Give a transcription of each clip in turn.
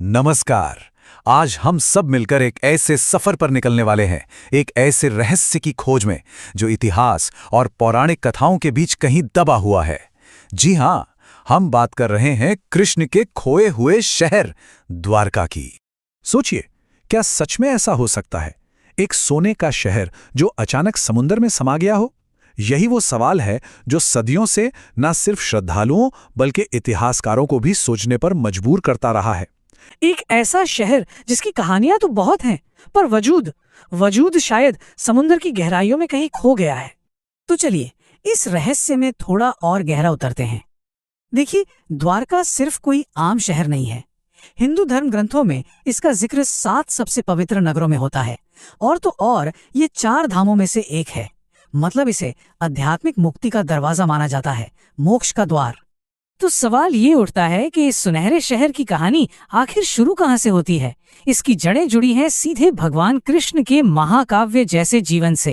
नमस्कार। आज हम सब मिलकर एक ऐसे सफर पर निकलने वाले हैं, एक ऐसे रहस्य की खोज में जो इतिहास और पौराणिक कथाओं के बीच कहीं दबा हुआ है। जी हां, हम बात कर रहे हैं कृष्ण के खोए हुए शहर द्वारका की। सोचिए, क्या सच में ऐसा हो सकता है? एक सोने का शहर जो अचानक समुद्र में समा गया हो? यही वो सवाल है जो सदियों से न सिर्फ श्रद्धालुओं बल्कि इतिहासकारों को भी सोचने पर मजबूर करता रहा है। एक ऐसा शहर जिसकी कहानियां तो बहुत हैं, पर वजूद शायद समुद्र की गहराइयों में कहीं खो गया है। तो चलिए इस रहस्य में थोड़ा और गहरा उतरते हैं। देखिए, द्वारका सिर्फ कोई आम शहर नहीं है। हिंदू धर्म ग्रंथों में इसका जिक्र 7 सबसे पवित्र नगरों में होता है, और तो और ये 4 धामों में से एक है। मतलब इसे आध्यात्मिक मुक्ति का दरवाजा माना जाता है, मोक्ष का द्वार। तो सवाल ये उठता है कि इस सुनहरे शहर की कहानी आखिर शुरू कहाँ से होती है? इसकी जड़ें जुड़ी हैं सीधे भगवान कृष्ण के महाकाव्य जैसे जीवन से।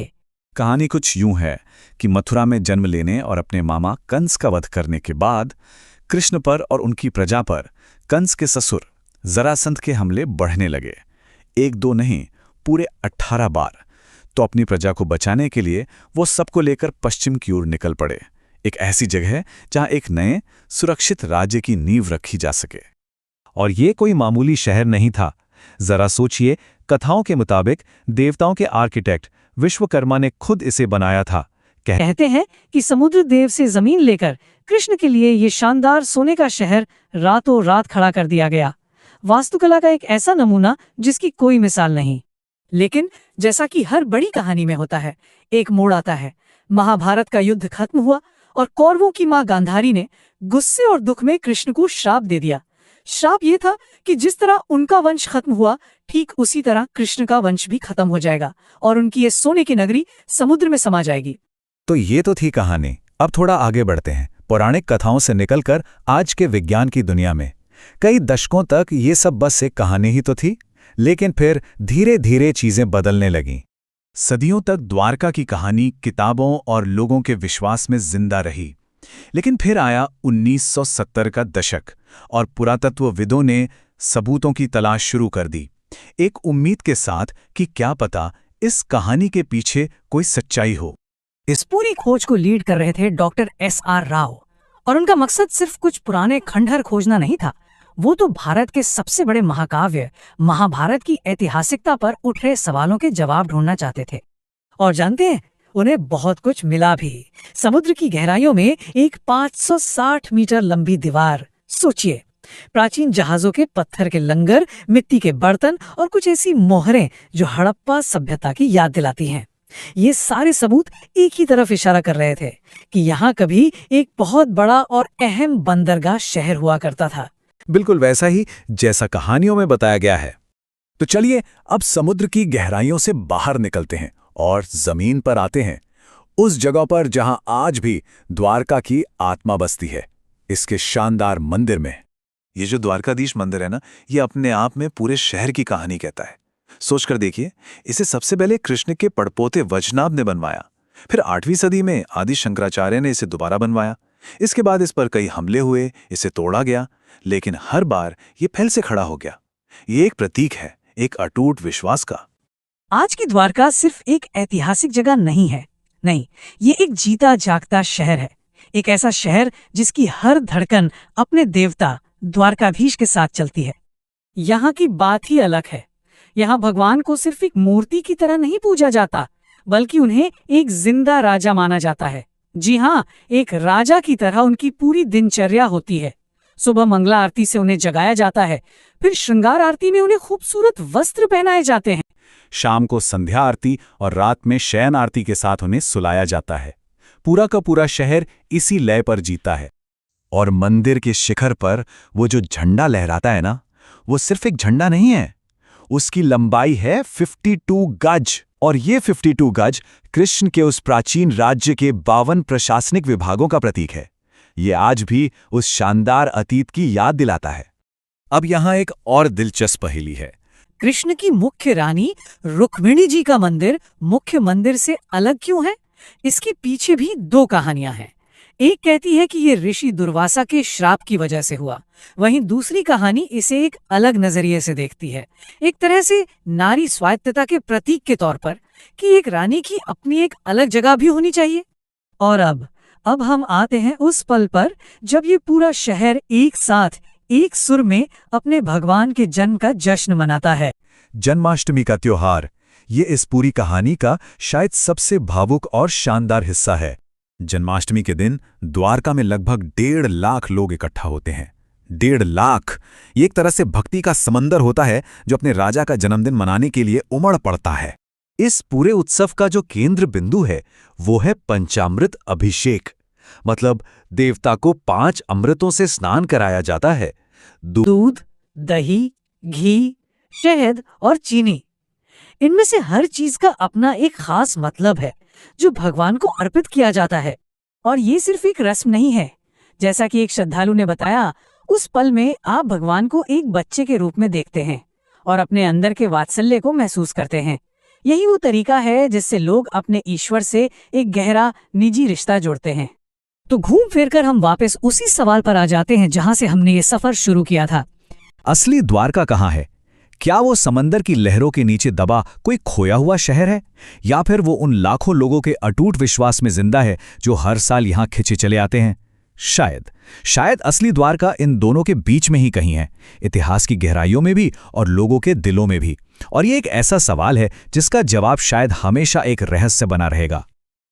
कहानी कुछ यूं है कि मथुरा में जन्म लेने और अपने मामा कंस का वध करने के बाद कृष्ण पर और उनकी प्रजा पर कंस के ससुर जरासंध के हमले बढ़ने लगे। 1-2 नहीं, पूरे 18 बार। तो अपनी प्रजा को बचाने के लिए वो सबको लेकर पश्चिम की ओर निकल पड़े, एक ऐसी जगह जहां एक नए सुरक्षित राज्य की नींव रखी जा सके। और ये कोई मामूली शहर नहीं था। जरा सोचिए, कथाओं के मुताबिक देवताओं के आर्किटेक्ट विश्वकर्मा ने खुद इसे बनाया था। कहते हैं कि समुद्र देव से जमीन लेकर कृष्ण के लिए ये शानदार सोने का शहर रातों रात खड़ा कर दिया गया। वास्तुकला का एक ऐसा नमूना जिसकी कोई मिसाल नहीं। लेकिन जैसा कि हर बड़ी कहानी में होता है, एक मोड़ आता है। महाभारत का युद्ध खत्म हुआ और कौरवों की मां गांधारी ने गुस्से और दुख में कृष्ण को श्राप दे दिया। श्राप ये था कि जिस तरह उनका वंश खत्म हुआ, ठीक उसी तरह कृष्ण का वंश भी खत्म हो जाएगा और उनकी ये सोने की नगरी समुद्र में समा जाएगी। तो ये तो थी कहानी। अब थोड़ा आगे बढ़ते हैं, पौराणिक कथाओं से निकलकर आज के विज्ञान की दुनिया में। कई दशकों तक ये सब बस एक कहानी ही तो थी, लेकिन फिर धीरे धीरे चीजें बदलने लगीं। सदियों तक द्वारका की कहानी किताबों और लोगों के विश्वास में जिंदा रही। लेकिन फिर आया 1970 का दशक और पुरातत्वविदों ने सबूतों की तलाश शुरू कर दी, एक उम्मीद के साथ कि क्या पता इस कहानी के पीछे कोई सच्चाई हो। इस पूरी खोज को लीड कर रहे थे डॉक्टर S.R. राव, और उनका मकसद सिर्फ कुछ पुराने खंडहर खोजना नहीं था। वो तो भारत के सबसे बड़े महाकाव्य महाभारत की ऐतिहासिकता पर उठ रहे सवालों के जवाब ढूंढना चाहते थे। और जानते हैं, उन्हें बहुत कुछ मिला भी। समुद्र की गहराइयों में एक 560 मीटर लंबी दीवार। सोचिए, प्राचीन जहाजों के पत्थर के लंगर, मिट्टी के बर्तन और कुछ ऐसी मोहरें जो हड़प्पा सभ्यता की याद दिलाती हैं। ये सारे सबूत एक ही तरफ इशारा कर रहे थे कि यहाँ कभी एक बहुत बड़ा और अहम बंदरगाह शहर हुआ करता था। बिल्कुल वैसा ही जैसा कहानियों में बताया गया है। तो चलिए अब समुद्र की गहराइयों से बाहर निकलते हैं और जमीन पर आते हैं, उस जगह पर जहां आज भी द्वारका की आत्मा बसती है, इसके शानदार मंदिर में। ये जो द्वारकाधीश मंदिर है ना, ये अपने आप में पूरे शहर की कहानी कहता है। सोचकर देखिए, इसे सबसे पहले कृष्ण के पड़पोते वैजनाभ ने बनवाया, फिर 8वीं सदी में आदि शंकराचार्य ने इसे दोबारा बनवाया। इसके बाद इस पर कई हमले हुए, इसे तोड़ा गया, लेकिन हर बार ये फिर से खड़ा हो गया। ये एक प्रतीक है, एक अटूट विश्वास का। आज की द्वारका सिर्फ एक ऐतिहासिक जगह नहीं है, नहीं, ये एक जीता जागता शहर है। एक ऐसा शहर जिसकी हर धड़कन अपने देवता द्वारकाधीश के साथ चलती है। यहाँ की बात ही अलग है। यहाँ भगवान को सिर्फ एक मूर्ति की तरह नहीं पूजा जाता, बल्कि उन्हें एक जिंदा राजा माना जाता है। जी हाँ, एक राजा की तरह उनकी पूरी दिनचर्या होती है। सुबह मंगला आरती से उन्हें जगाया जाता है, फिर श्रृंगार आरती में उन्हें खूबसूरत वस्त्र पहनाए जाते हैं। शाम को संध्या आरती और रात में शयन आरती के साथ उन्हें सुलाया जाता है। पूरा का पूरा शहर इसी लय पर जीता है। और मंदिर के शिखर पर वो जो झंडा लहराता है ना, वो सिर्फ एक झंडा नहीं है, उसकी लंबाई है 52 गज। और ये 52 गज कृष्ण के उस प्राचीन राज्य के 52 प्रशासनिक विभागों का प्रतीक है। ये आज भी उस शानदार अतीत की याद दिलाता है। अब यहाँ एक और दिलचस्प पहेली है। कृष्ण की मुख्य रानी रुक्मिणी जी का मंदिर मुख्य मंदिर से अलग क्यों है? इसके पीछे भी 2 कहानियां हैं। एक कहती है कि ये ऋषि दुर्वासा के श्राप की वजह से हुआ, वहीं दूसरी कहानी इसे एक अलग नजरिए से देखती है, एक तरह से नारी स्वायत्तता के प्रतीक के तौर पर, कि एक रानी की अपनी एक अलग जगह भी होनी चाहिए। और अब हम आते हैं उस पल पर जब ये पूरा शहर एक साथ एक सुर में अपने भगवान के जन्म का जश्न मनाता है। जन्माष्टमी का त्योहार, ये इस पूरी कहानी का शायद सबसे भावुक और शानदार हिस्सा है। जन्माष्टमी के दिन द्वारका में लगभग 1.5 लाख लोग इकट्ठा होते हैं। 1.5 लाख! ये एक तरह से भक्ति का समंदर होता है जो अपने राजा का जन्मदिन मनाने के लिए उमड़ पड़ता है। इस पूरे उत्सव का जो केंद्र बिंदु है वो है पंचामृत अभिषेक, मतलब देवता को 5 अमृतों से स्नान कराया जाता है। दूध, दही, घी, शहद और चीनी, इनमें से हर चीज का अपना एक खास मतलब है जो भगवान को अर्पित किया जाता है। और ये सिर्फ एक रस्म नहीं है। जैसा कि एक श्रद्धालु ने बताया, उस पल में आप भगवान को एक बच्चे के रूप में देखते हैं और अपने अंदर के वात्सल्य को महसूस करते हैं। यही वो तरीका है जिससे लोग अपने ईश्वर से एक गहरा निजी रिश्ता जोड़ते हैं। तो घूम फिर कर हम वापस उसी सवाल पर आ जाते हैं जहां से हमने ये सफर शुरू किया था। असली द्वारका कहाँ है? क्या वो समंदर की लहरों के नीचे दबा कोई खोया हुआ शहर है, या फिर वो उन लाखों लोगों के अटूट विश्वास में जिंदा है जो हर साल यहाँ खिंचे चले आते हैं? शायद असली द्वारका इन दोनों के बीच में ही कहीं है, इतिहास की गहराइयों में भी और लोगों के दिलों में भी। और ये एक ऐसा सवाल है जिसका जवाब शायद हमेशा एक रहस्य बना रहेगा।